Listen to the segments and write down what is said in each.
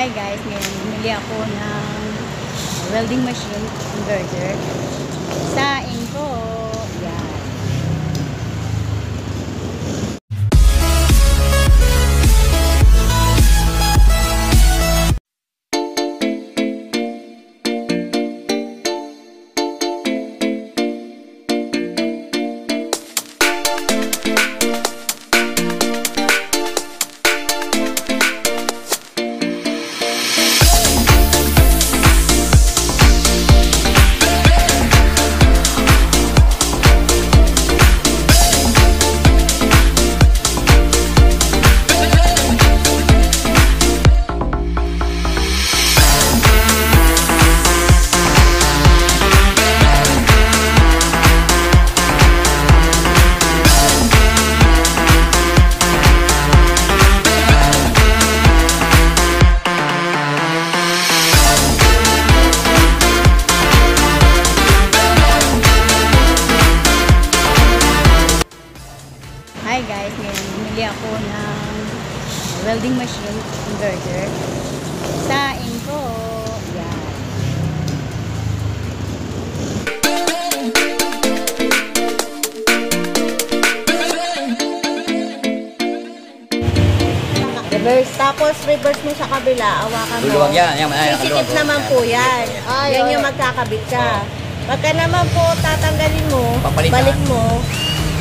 Hi guys, ngayon bumili ako ng welding machine converter. Saing ko. Yan. Hi guys, ngayon bumili ako ng welding machine converter. Saing ko. Yan. Reverse. Tapos reverse mo sa kabila, awakan mo. Luluwag yan. Sisikip naman po yan. Yan yung magkakabit ka. Pagka naman po tatanggalin mo, balik mo,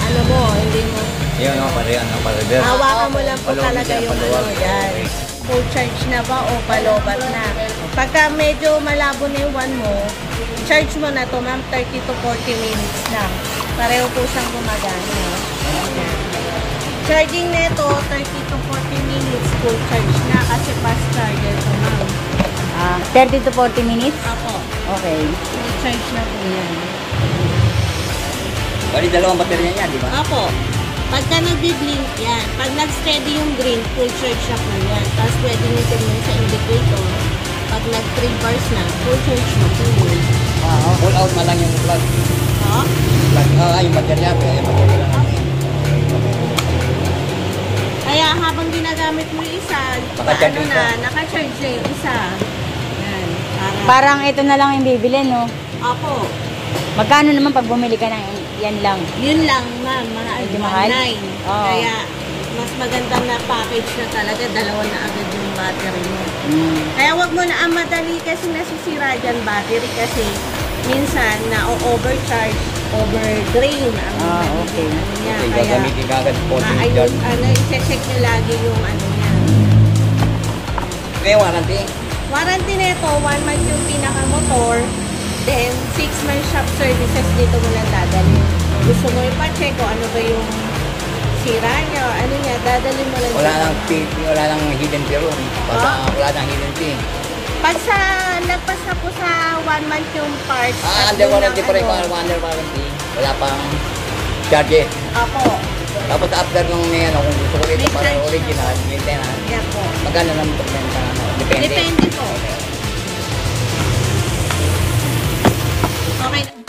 ano mo, hindi mo. Yan o, pare-reverse. Hawakan mo lang po talaga yung ano yan. Full charge na ba o palobat na? Pagka medyo malabo na yung one mo, charge mo na to ma'am, 30 to 40 minutes lang. Pareho po siyang gumagana. Charging nito 30 to 40 minutes full charge na kasi fast charger to ma'am. 30 to 40 minutes? Ako. Okay. Full charge na po yan. Bali, dalawang baterya niya, di ba? Ako. Pagka nagbi-blink yan, pag nag-steady yung green, full charge na po yan. Tapos pwede nyo tingnan sa indicator. Pag nag-3 bars na, full charge na po yun. Wow. Pull out na lang yung plug. Ha? Plug, yung baterya. Yung baterya lang. Kaya habang ginagamit mo yung isa, Naka-charge ano isa. na, naka-charge na yung isa. Yan. Parang ito na lang yung bibili, no? Ako. Magkano naman pag bumili ka ng yan lang? Yun lang, ma'am. Mga Medyo mahal? 9. Oo. Kaya, mas maganda na package na talaga. Dalawa na agad yung battery mo. Kaya wag mo na ang madali kasi nasisira dyan battery kasi minsan na-overcharge, overdrain ang okay. ano niya. Okay, Kaya, gagamitin ka agad po. i-check nyo lagi yung ano niya. May warranty. Warranty nito, 1 month yung pinaka-motor, then 6 month shop services dito mo lang dadalhin. Gusto mo ipa-check kung ano ba yung sira niya o ano niya, dadalhin mo lang. Wala nang hidden fee room. Wala nang hidden fee. Pag sa lagpas na po sa 1 month yung parts. Under warranty pa rin. Under warranty. Wala pang charges. Ako. Tapos after nung kung gusto ko ito May para charge. original, maintenance. Yan po. Magkano lang ito? Depende. Depende po. Okay.